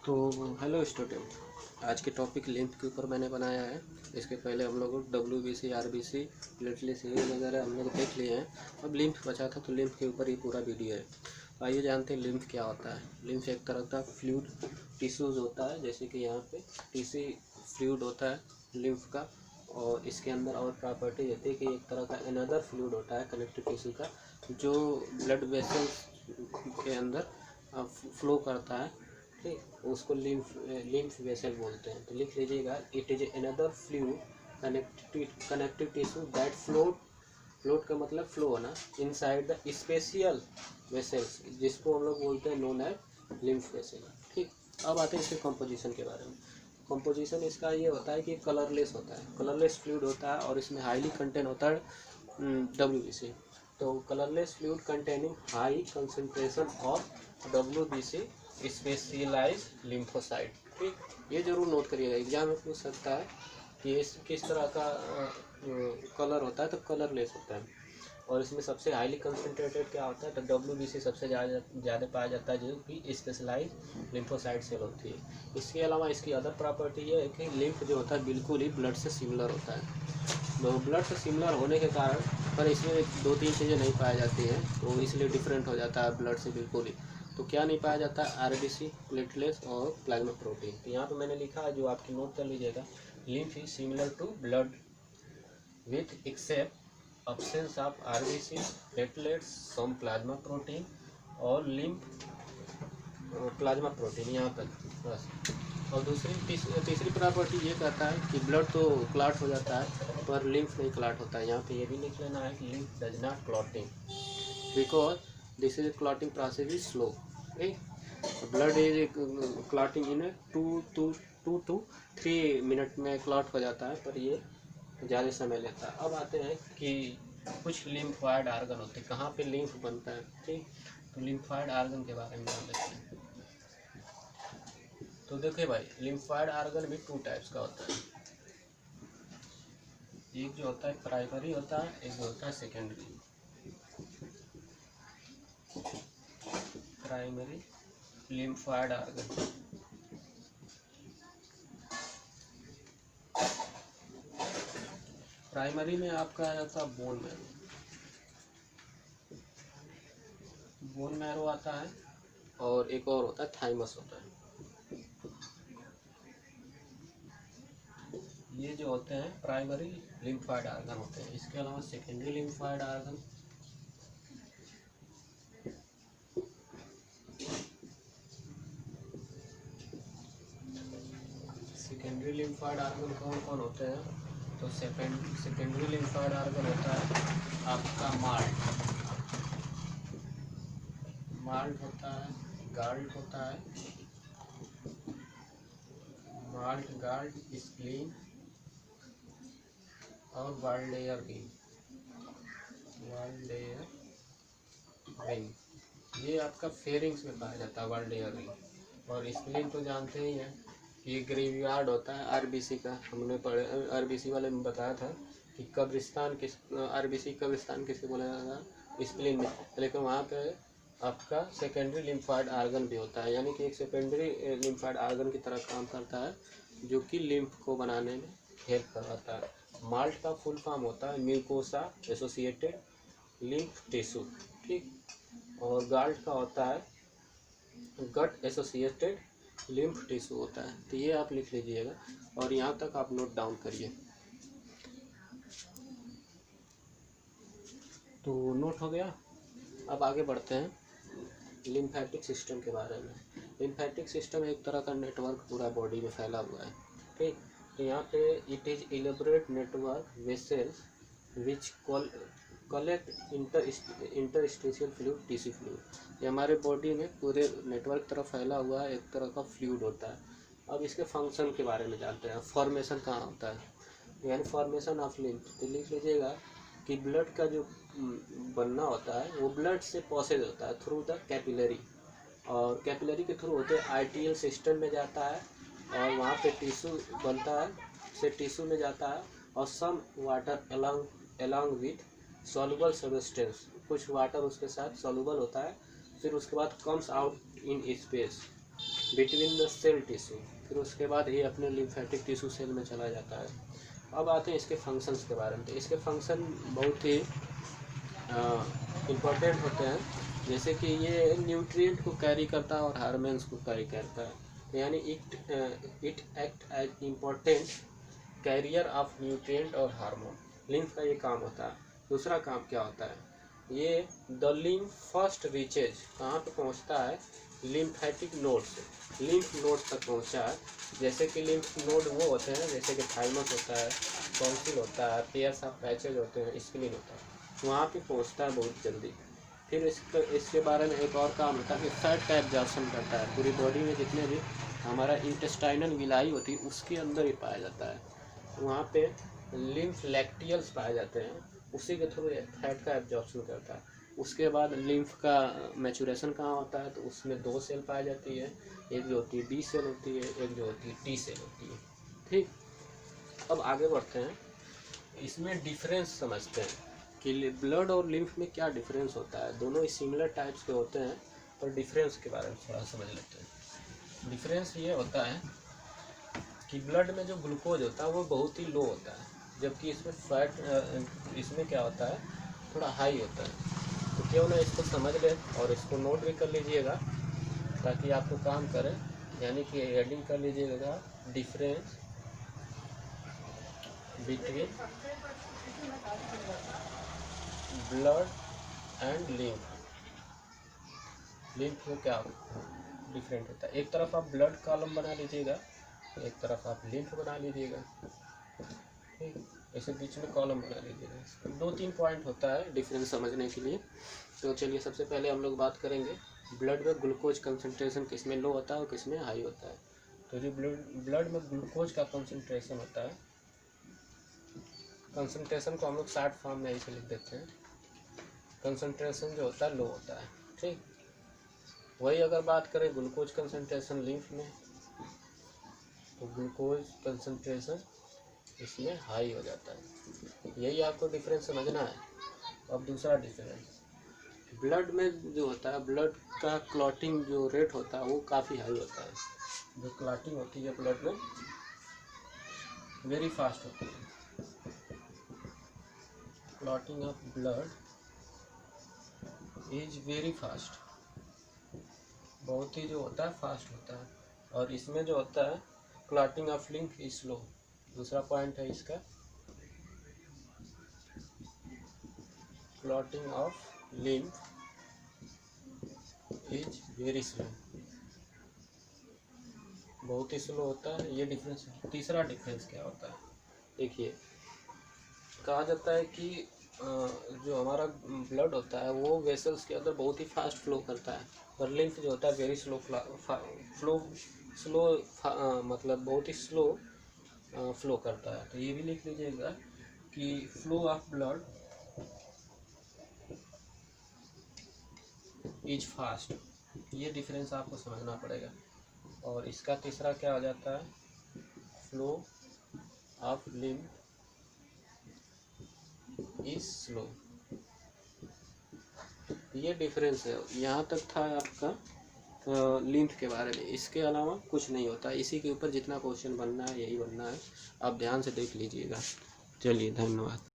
तो hello student, आज के टॉपिक लिम्फ के ऊपर मैंने बनाया है। इसके पहले हम लोग WBC, RBC, प्लेटलेट्स ये वगैरह हम लोग देख लिए हैं। अब लिम्फ बचा था तो लिम्फ के ऊपर ही पूरा वीडियो है। आइए जानते हैं लिम्फ क्या होता है। लिम्फ एक तरह का फ्लूइड टिश्यूज़ होता है, जैसे कि यहाँ पे टिश्यू फ्लूइड होता है लिम्फ का। और इसके अंदर और प्रॉपर्टी होती है कि एक तरह का अनदर फ्लूइड होता है कनेक्टिव टिश्यू का, जो ब्लड वेसल्स के अंदर फ्लो करता है। ठीक, उसको लिम्फ वेसल बोलते हैं। तो लिख लीजिएगा, it is another fluid connective tissue that float का मतलब फ्लो होना इनसाइड द स्पेशियल वेसल्स, जिसको हम लोग बोलते हैं नोन एज लिम्फ वेसल। ठीक, अब आते हैं इसके कंपोजिशन के बारे में। कंपोजिशन इसका ये होता है कि कलरलेस होता है, कलरलेस फ्लूइड होता है और इसमें हाईली कंटेन होता है WBC। तो colourless fluid containing high concentration of WBC specialise lymphocyte. ठीक, ये जरूर नोट करिएगा, एग्जाम में पूछ सकता है कि ये किस तरह का कलर होता है। तो कलरलेस होता है और इसमें सबसे हाईली कंसंट्रेटेड क्या होता है, तो WBC सबसे ज़्यादा पाया जाता है, जो कि स्पेशलाइज लिम्फोसाइट सेल होती है। इसके अलावा इसकी अदर प्रॉपर्टी ये है कि लिम्फ जो होता है बिल्कुल ही ब्लड से सिमिलर होता है। तो ब्लड से सिमिलर होने के कारण पर इसमें 2-3 चीज़ें नहीं पाई जाती हैं, तो इसलिए डिफरेंट हो जाता है ब्लड से बिल्कुल ही। तो क्या नहीं पाया जाता है, RBC, प्लेटलेट्स और प्लाज्मा प्रोटीन। तो यहाँ पे मैंने लिखा है, जो आपकी नोट कर लीजिएगा, lymph is similar to blood with except absence of RBC, platelets, some plasma protein और लिम्फ प्लाज्मा प्रोटीन, यहाँ तक बस। और तीसरी प्रॉपर्टी ये कहता है कि ब्लड तो क्लॉट हो जाता है पर लिम्फ नहीं क्लॉट होता है। यहाँ पे ये भी लिख लेना है कि lymph does not clotting because this is clotting process is slow. Blood is clotting in 2 to 3 minute में क्लॉट हो जाता है, पर ये ज़्यादा समय लेता है। अब आते हैं कि कुछ लिम्फॉइड आर्गन होते हैं, कहाँ पे लिम्फ बनता है। ठीक, तो लिम्फॉइड आर्गन के बारे में जान लेते हैं। तो देखिए भाई, लिम्फॉइड आर्गन भी 2 टाइप्स का होता है। एक जो होता है प्राइमरी होता है, एक जो होता है secondary. Primary lymphoid organ, primary में आपका आ जाता है बोन मैरो आता है, और एक और होता है थाइमस होता है। ये जो होते हैं प्राइमरी लिम्फॉइड आर्गन होते हैं। इसके अलावा secondary lymphoid organ, secondary lymphoid organ कौन कौन होते हैं, तो सेकेंडरी लिम्फॉइड आर्गन होता है आपका माल्ट होता है, गाल्ट होता है, माल्ट, गाल्ट, स्प्लीन और वाल्डेयर रिंग। ये आपका फेरिंग्स में पाया जाता है वाल्डेयर रिंग। और स्प्लीन तो जानते ही हैं, ये ग्रेवयार्ड होता है RBC का। हमने पढ़े, RBC वाले में बताया था कि कब्रिस्तान RBC कब्रिस्तान किसके बोला जाता है, स्प्लीन में। लेकिन वहाँ पे आपका सेकेंडरी लिम्फॉइड आर्गन भी होता है, यानी कि एक सेकेंडरी लिम्फॉइड आर्गन की तरह काम करता है, जो कि लिम्फ को बनाने में हेल्प करवाता है। माल्ट का फुल फॉर्म होता है म्यूकोसा एसोसिएटेड लिम्फ टिश्यू। ठीक, और गाल्ट का होता है गट एसोसिएटेड लिम्फ टिश्यू होता है। तो ये आप लिख लीजिएगा और यहाँ तक आप नोट डाउन करिए। तो नोट हो गया। अब आगे बढ़ते हैं लिम्फेटिक सिस्टम के बारे में। लिम्फेटिक सिस्टम एक तरह का नेटवर्क पूरा बॉडी में फैला हुआ है। ठीक, तो यहाँ पे it is elaborate network vessels which collect interstitial fluid, tissue fluid. ये हमारे बॉडी में पूरे नेटवर्क तरफ फैला हुआ है, एक तरह का फ्लूइड होता है। अब इसके फंक्शन के बारे में जानते हैं। फॉर्मेशन कहाँ होता है, यानी फॉर्मेशन ऑफ लिम्फ। तो लिख लीजिएगा कि ब्लड का जो बनना होता है वो ब्लड से प्रोसेस होता है थ्रू द कैपिलरी, और कैपिलरी के थ्रू होते हैं आर्टियल सिस्टम में जाता है, और वहाँ पे टिश्यू बनता है, से टिश्यू में जाता है, और some water along with soluble substance, कुछ वाटर उसके साथ सॉल्युबल होता है। फिर उसके बाद comes out in space, between the cell tissue, फिर उसके बाद ये अपने लिम्फेटिक टिश्यू सेल में चला जाता है। अब आते हैं इसके फंक्शंस के बारे में। तो इसके फंक्शन बहुत ही इम्पोर्टेंट होते हैं, जैसे कि ये न्यूट्रिएंट को कैरी करता है और हार्मोन्स को कैरी करता है। तो यानी it act as important carrier of nutrient और हार्मोन। लिम्फ का ये काम होता है। दूसरा काम क्या होता है, ये द लिम्फ फर्स्ट रीचेज, कहाँ पे पहुँचता है, लिम्फेटिक नोड से लिम्फ नोड तक पहुँचा है। जैसे कि लिम्फ नोड वो होते हैं, जैसे कि थाइमस होता है, टॉन्सिल होता है, पेयर्स ऑफ पैचेज होते हैं, स्प्लीन होता है, वहाँ पे पहुँचता है बहुत जल्दी। फिर इसके बारे में एक और काम होता है कि फैट का एब्जॉर्प्शन करता है। पूरी बॉडी में जितने भी हमारा इंटेस्टाइनल विलाई होती है उसके अंदर ही पाया जाता है। वहाँ पे लिम्फ लैक्टियल्स पाए जाते हैं, उसी के थ्रू फैट का एब्जॉर्प्शन करता है। उसके बाद लिम्फ का मैचुरेशन कहाँ होता है, तो उसमें 2 सेल पाई जाती है, एक जो होती है बी सेल होती है, एक जो होती है टी सेल होती है। ठीक, अब आगे बढ़ते हैं, इसमें डिफरेंस समझते हैं कि ब्लड और लिम्फ में क्या डिफरेंस होता है। दोनों ही सिमिलर टाइप्स के होते हैं, पर डिफरेंस के बारे में थोड़ा समझ लेते हैं। डिफरेंस ये होता है कि ब्लड में जो ग्लूकोज होता है वो बहुत ही लो होता है, जबकि इसमें फैट इसमें क्या होता है, थोड़ा हाई होता है। तो क्यों ना इसको समझ लें और इसको नोट भी कर लीजिएगा ताकि आपको काम करे, यानी कि हेडिंग कर लीजिएगा, difference between blood and lymph. Lymph में क्या डिफरेंट होता है, एक तरफ आप ब्लड कॉलम बना लीजिएगा, एक तरफ आप लिम्फ बना लीजिएगा, ठीक, ऐसे बीच में कॉलम बना लीजिएगा। 2-3 पॉइंट होता है डिफरेंस समझने के लिए। तो चलिए सबसे पहले हम लोग बात करेंगे ब्लड में ग्लूकोज कंसंट्रेशन किस में लो होता है और किस में हाई होता है। तो जो ब्लड में ग्लूकोज का कंसंट्रेशन होता है, कंसंट्रेशन को हम लोग शॉर्ट फॉर्म में ऐसे लिख देते हैं, कंसंट्रेशन जो होता है लो होता है। ठीक, वही अगर बात करें ग्लूकोज कंसंट्रेशन लिम्फ में, तो ग्लूकोज कंसंट्रेशन इसमें हाई हो जाता है। यही आपको डिफरेंस समझना है। अब दूसरा डिफरेंस, ब्लड में जो होता है, ब्लड का क्लॉटिंग जो रेट होता है वो काफ़ी हाई होता है। जो क्लॉटिंग होती है ब्लड में वेरी फास्ट होती है। Clotting of blood is very fast, बहुत ही जो होता है फास्ट होता है। और इसमें जो होता है clotting of lymph is slow. दूसरा पॉइंट है इसका, clotting of lymph is very slow, बहुत ही स्लो होता है। ये डिफरेंस है। तीसरा डिफरेंस क्या होता है, देखिए, कहा जाता है कि जो हमारा ब्लड होता है वो वेसल्स के अंदर बहुत ही फास्ट फ्लो करता है, और लिम्फ जो होता है वेरी स्लो मतलब बहुत ही स्लो फ्लो करता है। तो ये भी लिख लीजिएगा कि flow of blood is fast. ये डिफरेंस आपको समझना पड़ेगा। और इसका तीसरा क्या हो जाता है, flow of lymph is slow. ये डिफरेंस है। यहाँ तक था आपका लिम्फ के बारे में, इसके अलावा कुछ नहीं होता। इसी के ऊपर जितना क्वेश्चन बनना है यही बनना है, आप ध्यान से देख लीजिएगा। चलिए, धन्यवाद।